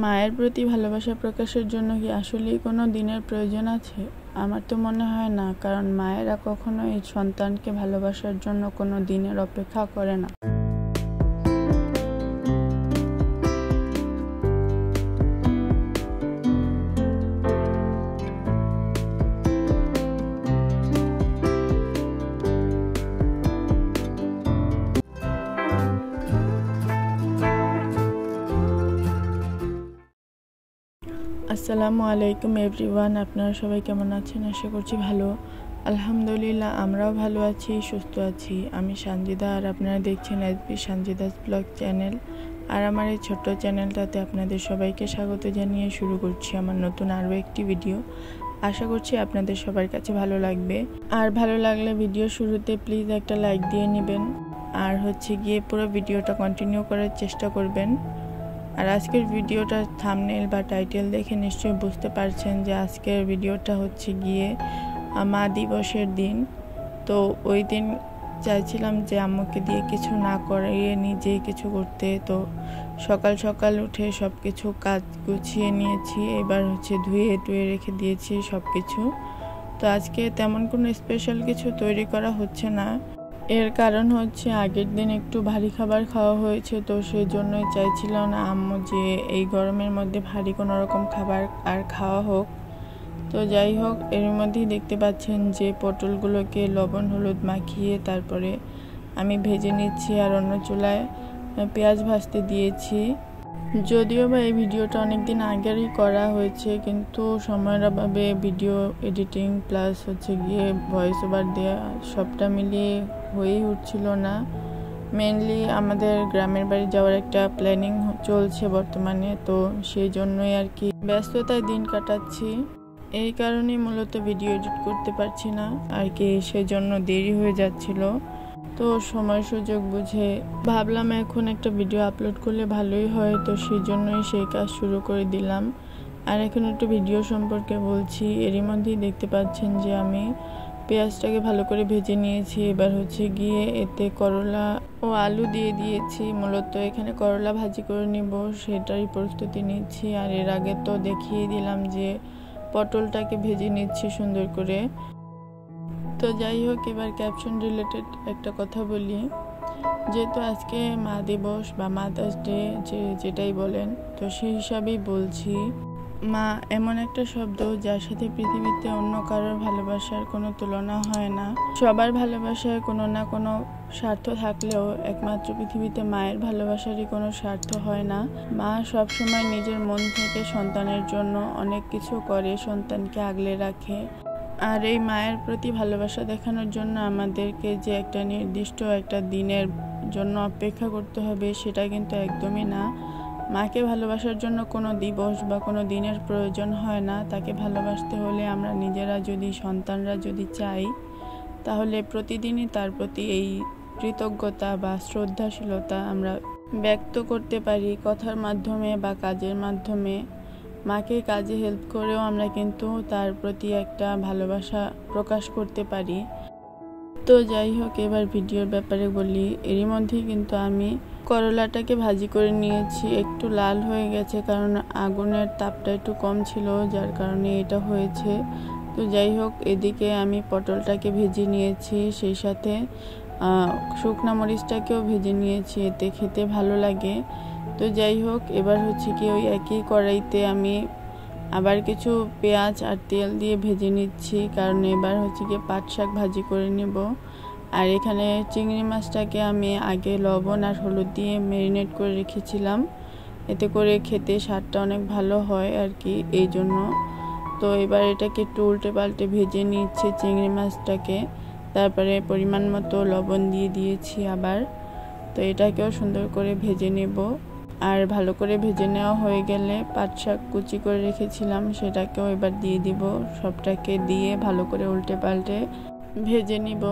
মায়ের প্রতি ভালোবাসা প্রকাশের জন্য কি আসলেই কোনো দিনের প্রয়োজন আছে? আমার তো মনে হয় না, কারণ মায়েরা কখনোই সন্তানকে ভালোবাসার জন্য কোনো দিনের অপেক্ষা করে না। আসসালামু আলাইকুম এভরিওয়ান, আপনারা সবাই কেমন আছেন? আশা করছি ভালো। আলহামদুলিল্লাহ, আমরাও ভালো আছি, সুস্থ আছি। আমি সানজিদা, আর আপনারা দেখছেন এসবি সানজিদাস ব্লগ চ্যানেল। আর আমার এই ছোট্ট চ্যানেলটাতে আপনাদের সবাইকে স্বাগত জানিয়ে শুরু করছি আমার নতুন আরও একটি ভিডিও। আশা করছি আপনাদের সবার কাছে ভালো লাগবে। আর ভালো লাগলে ভিডিও শুরুতে প্লিজ একটা লাইক দিয়ে নেবেন, আর গিয়ে পুরো ভিডিওটা কন্টিনিউ করার চেষ্টা করবেন। আর আজকের ভিডিওটার থাম্বনেল বা টাইটেল দেখে নিশ্চয়ই বুঝতে পারছেন যে আজকের ভিডিওটা গিয়ে মা দিবসের দিন। তো ওই দিন চাইছিলাম যে আম্মুকে দিয়ে কিছু না করিয়ে নিজেই কিছু করতে। তো সকাল সকাল উঠে সব কিছু কাজ গুছিয়ে নিয়েছি, এবার ধুয়ে টুয়ে রেখে দিয়েছি সব কিছু। তো আজকে তেমন কোনো স্পেশাল কিছু তৈরি করা হচ্ছে না। এর কারণ আগের দিন একটু ভারী খাবার খাওয়া হয়েছে, তো সেই জন্যই চাইছিল না আম্মু যে এই গরমের মধ্যে ভারী কোনো রকম খাবার আর খাওয়া হোক। তো যাই হোক, এর মধ্যেই দেখতে পাচ্ছেন যে পটলগুলোকে লবণ হলুদ মাখিয়ে তারপরে আমি ভেজে নিচ্ছি, আর অন্য চুলায় পেঁয়াজ ভাজতে দিয়েছি। যদিও বা এই ভিডিওটা অনেক দিন আগেরই করা হয়েছে, কিন্তু সময়ের অভাবে ভিডিও এডিটিং প্লাস গিয়ে ভয়েস ওভার দেওয়া সবটা মিলিয়ে হয়েই উঠছিল না। মেনলি আমাদের গ্রামের বাড়ি যাওয়ার একটা প্ল্যানিং চলছে বর্তমানে, তো সেই জন্যই আর কি ব্যস্ততায় দিন কাটাচ্ছি। এই কারণেই মূলত ভিডিও এডিট করতে পারছি না আর কি, সেজন্য দেরি হয়ে যাচ্ছিল। তো সময় সুযোগ বুঝে ভাবলাম এখন একটা ভিডিও আপলোড করলে ভালোই হয়, তো সেই জন্যই সেই কাজ শুরু করে দিলাম। আর এখন একটু ভিডিও সম্পর্কে বলছি। এরই মধ্যেই দেখতে পাচ্ছেন যে আমি পেঁয়াজটাকে ভালো করে ভেজে নিয়েছি। এবার গিয়ে এতে করলা ও আলু দিয়ে দিয়েছি। মূলত এখানে করলা ভাজি করে নিব, সেটারই প্রস্তুতি নিচ্ছি। আর এর আগে তো দেখিয়ে দিলাম যে পটলটাকে ভেজে নিচ্ছি সুন্দর করে। তো যাই হোক, এবার ক্যাপশন রিলেটেড একটা কথা বলি। যেহেতু আজকে মা দিবস বা মাদার্স ডে যেটাই বলেন, তো সেই হিসাবেই বলছি। মা এমন একটা শব্দ যার সাথে পৃথিবীতে অন্য কারোর ভালোবাসার কোনো তুলনা হয় না। সবার ভালোবাসায় কোনো না কোনো স্বার্থ থাকলেও একমাত্র পৃথিবীতে মায়ের ভালোবাসারই কোনো স্বার্থ হয় না। মা সবসময় নিজের মন থেকে সন্তানের জন্য অনেক কিছু করে, সন্তানকে আগলে রাখে। আর এই মায়ের প্রতি ভালোবাসা দেখানোর জন্য আমাদেরকে যে একটা নির্দিষ্ট একটা দিনের জন্য অপেক্ষা করতে হবে সেটা কিন্তু একদমই না। মাকে ভালোবাসার জন্য কোনো দিবস বা কোনো দিনের প্রয়োজন হয় না। তাকে ভালোবাসতে হলে আমরা নিজেরা যদি সন্তানরা যদি চাই, তাহলে প্রতিদিনই তার প্রতি এই কৃতজ্ঞতা বা শ্রদ্ধাশীলতা আমরা ব্যক্ত করতে পারি কথার মাধ্যমে বা কাজের মাধ্যমে। মাকে কাজে হেল্প করেও আমরা কিন্তু তার প্রতি একটা ভালোবাসা প্রকাশ করতে পারি। তো যাই হোক, এবার ভিডিওর ব্যাপারে বলি। এরই মধ্যেই কিন্তু আমি করলাটাকে ভাজি করে নিয়েছি। একটু লাল হয়ে গেছে কারণ আগুনের তাপটা একটু কম ছিল, যার কারণে এটা হয়েছে। তো যাই হোক, এদিকে আমি পটলটাকে ভেজে নিয়েছি, সেই সাথে শুকনা মরিচটাকেও ভেজে নিয়েছি, এতে খেতে ভালো লাগে। তো যাই হোক, এবার কি ওই একই কড়াইতে আমি আবার কিছু পেঁয়াজ আর তেল দিয়ে ভেজে নিচ্ছি, কারণ এবার গিয়ে পাট শাক ভাজি করে নেব। আর এখানে চিংড়ি মাছটাকে আমি আগে লবণ আর হলুদ দিয়ে ম্যারিনেট করে রেখেছিলাম, এতে করে খেতে স্বাদটা অনেক ভালো হয় আর কি, এই জন্য। তো এবার এটাকে একটু উল্টে পাল্টে ভেজে নিচ্ছে চিংড়ি মাছটাকে, তারপরে পরিমাণ মতো লবণ দিয়ে দিয়েছি আবার। তো এটাকেও সুন্দর করে ভেজে নেব। আর ভালো করে ভেজে নেওয়া হয়ে গেলে পাট শাক কুচি করে রেখেছিলাম সেটাকেও এবার দিয়ে দিব। সবটাকে দিয়ে ভালো করে উল্টে পাল্টে ভেজে নিব।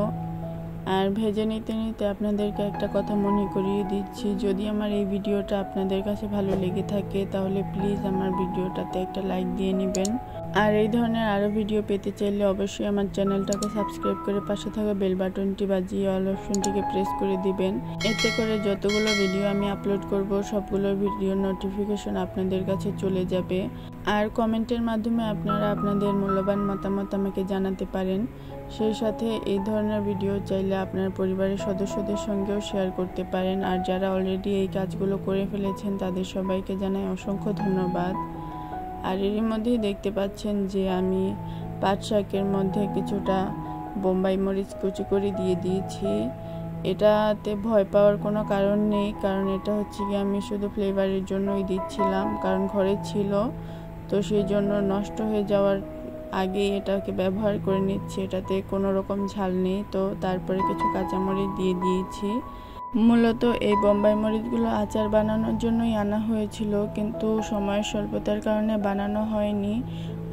আর ভেজে নিতে নিতে আপনাদেরকে একটা কথা মনে করিয়ে দিচ্ছি, যদি আমার এই ভিডিওটা আপনাদের কাছে ভালো লেগে থাকে তাহলে প্লিজ আমার ভিডিওটাতে একটা লাইক দিয়ে নেবেন। আর এই ধরনের আরও ভিডিও পেতে চাইলে অবশ্যই আমার চ্যানেলটাকে সাবস্ক্রাইব করে পাশে থাকা বেল বাটনটি বাজিয়ে অল অপশনটিকে প্রেস করে দিবেন। এতে করে যতগুলো ভিডিও আমি আপলোড করব সবগুলো ভিডিওর নোটিফিকেশন আপনাদের কাছে চলে যাবে। আর কমেন্টের মাধ্যমে আপনারা আপনাদের মূল্যবান মতামত আমাকে জানাতে পারেন। সেই সাথে এই ধরনের ভিডিও চাইলে আপনার পরিবারের সদস্যদের সঙ্গেও শেয়ার করতে পারেন। আর যারা অলরেডি এই কাজগুলো করে ফেলেছেন তাদের সবাইকে জানাই অসংখ্য ধন্যবাদ। আর এর মধ্যেই দেখতে পাচ্ছেন যে আমি পাট শাকের মধ্যে কিছুটা বোম্বাই মরিচ কুচি করে দিয়ে দিয়েছি। এটাতে ভয় পাওয়ার কোনো কারণ নেই, কারণ এটা হচ্ছে কি আমি শুধু ফ্লেভারের জন্যই দিচ্ছিলাম, কারণ ঘরে ছিল, তো সেই জন্য নষ্ট হয়ে যাওয়ার আগে এটাকে ব্যবহার করে নিচ্ছি। এটাতে কোনো রকম ঝাল নেই, তো তারপরে কিছু কাঁচামরিচ দিয়ে দিয়েছি। মূলত এই বোম্বাই মরিচগুলো আচার বানানোর জন্যই আনা হয়েছিল, কিন্তু সময়ের স্বল্পতার কারণে বানানো হয়নি।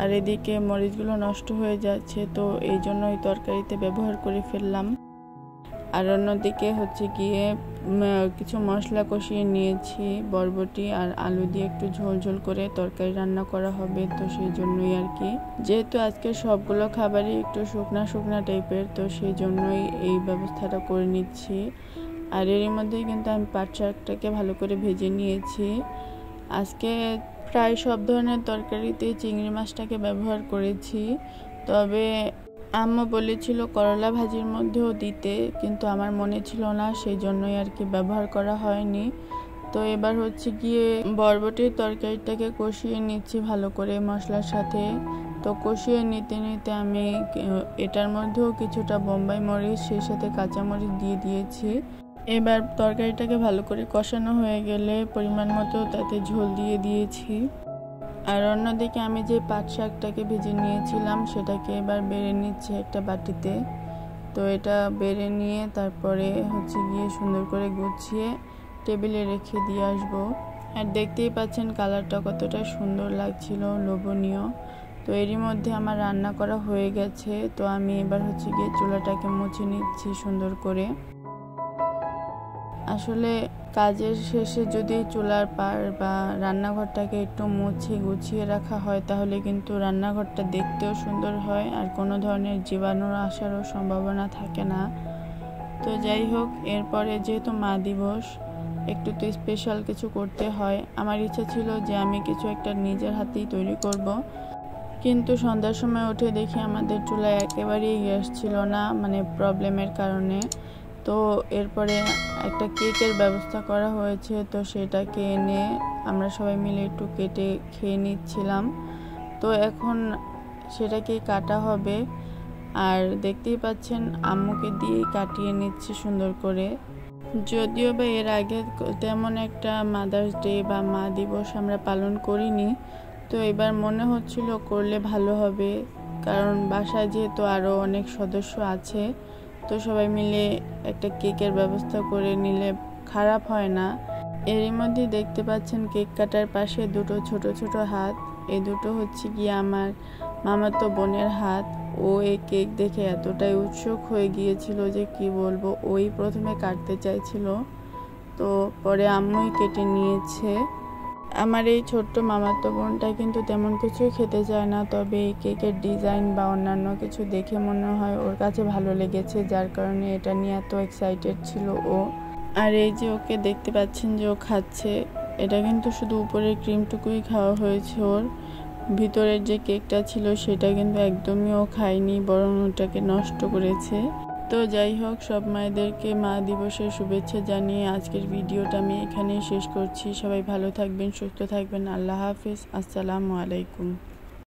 আর এদিকে মরিচগুলো নষ্ট হয়ে যাচ্ছে, তো এই জন্যই তরকারিতে ব্যবহার করে ফেললাম। আর অন্যদিকে হচ্ছে গিয়ে কিছু মশলা কষিয়ে নিয়েছি, বরবটি আর আলু দিয়ে একটু ঝোল ঝোল করে তরকারি রান্না করা হবে, তো সেই জন্যই আর কি। যেহেতু আজকে সবগুলো খাবারই একটু শুকনা শুকনা টাইপের, তো সেই জন্যই এই ব্যবস্থাটা করে নিচ্ছি। আর এর মধ্যেই কিন্তু আমি পাট শাকটাকে ভালো করে ভেজে নিয়েছি। আজকে প্রায় সব ধরনের তরকারিতে চিংড়ি মাছটাকে ব্যবহার করেছি, তবে আম্মু বলেছিল করলা ভাজির মধ্যেও দিতে, কিন্তু আমার মনে ছিল না, সেই জন্যই আর কি ব্যবহার করা হয়নি। তো এবার হচ্ছে গিয়ে বরবটির তরকারিটাকে কষিয়ে নিচ্ছি ভালো করে মশলার সাথে। তো কষিয়ে নিতে নিতে আমি এটার মধ্যেও কিছুটা বোম্বাই মরিচ সেই সাথে কাঁচামরিচ দিয়ে দিয়েছি। এবার তরকারিটাকে ভালো করে কষানো হয়ে গেলে পরিমাণ মতো তাতে ঝোল দিয়ে দিয়েছি। আর অন্যদিকে আমি যে পাট শাকটাকে ভেজে নিয়েছিলাম সেটাকে এবার বেড়ে নিচ্ছি একটা বাটিতে। তো এটা বেড়ে নিয়ে তারপরে হচ্ছে গিয়ে সুন্দর করে গুছিয়ে টেবিলে রেখে দিয়ে আসবো। আর দেখতেই পাচ্ছেন কালারটা কতটা সুন্দর লাগছিল, লোভনীয়। তো এরই মধ্যে আমার রান্না করা হয়ে গেছে, তো আমি এবার হচ্ছে গিয়ে চুলাটাকে মুছে নিচ্ছি সুন্দর করে। আসলে কাজের শেষে যদি চুলার পার বা রান্নাঘরটাকে একটু মুছে গুছিয়ে রাখা হয় তাহলে কিন্তু রান্নাঘরটা দেখতেও সুন্দর হয়, আর কোনো ধরনের জীবাণুর আসারও সম্ভাবনা থাকে না। তো যাই হোক, এরপরে যেহেতু মা দিবস, একটু তো স্পেশাল কিছু করতে হয়। আমার ইচ্ছা ছিল যে আমি কিছু একটা নিজের হাতেই তৈরি করব, কিন্তু সন্ধ্যার সময় উঠে দেখি আমাদের চুলায় একেবারেই গ্যাস ছিল না, মানে প্রবলেমের কারণে। তো এরপরে একটা কেকের ব্যবস্থা করা হয়েছে, তো সেটাকে এনে আমরা সবাই মিলে একটু কেটে খেয়ে নিচ্ছিলাম। তো এখন সেটাকে কাটা হবে, আর দেখতেই পাচ্ছেন আম্মুকে দিয়ে কাটিয়ে নিচ্ছি সুন্দর করে। যদিও বা এর আগে তেমন একটা মাদার্স ডে বা মা দিবস আমরা পালন করিনি, তো এবার মনে হচ্ছিল করলে ভালো হবে, কারণ বাসায় যেহেতু আরও অনেক সদস্য আছে, তো সবাই মিলে একটা কেকের ব্যবস্থা করে নিলে খারাপ হয় না। এরই মধ্যে দেখতে পাচ্ছেন কেক কাটার পাশে দুটো ছোট ছোট হাত, এই দুটো হচ্ছে গিয়ে আমার মামাতো বোনের হাত। ও এই কেক দেখে এতটাই উৎসুক হয়ে গিয়েছিল যে কি বলবো, ওই প্রথমে কাটতে চাইছিল, তো পরে আম্মুই কেটে নিয়েছে। আমার এই ছোট্ট মামাতো বোনটা কিন্তু তেমন কিছুই খেতে চায় না, তবে এই কেকের ডিজাইন বা অন্যান্য কিছু দেখে মনে হয় ওর কাছে ভালো লেগেছে, যার কারণে এটা নিয়ে এত এক্সাইটেড ছিল ও। আর এই যে ওকে দেখতে পাচ্ছেন যে ও খাচ্ছে, এটা কিন্তু শুধু উপরের ক্রিমটুকুই খাওয়া হয়েছে, ওর ভিতরের যে কেকটা ছিল সেটা কিন্তু একদমই ও খায়নি, বরং ওটাকে নষ্ট করেছে। তো যাই হোক, সব মায়েদেরকে মা দিবসের শুভেচ্ছা জানিয়ে আজকের ভিডিওটা আমি এখানেই শেষ করছি। সবাই ভালো থাকবেন, সুস্থ থাকবেন। আল্লাহ হাফেজ, আসসালামু আলাইকুম।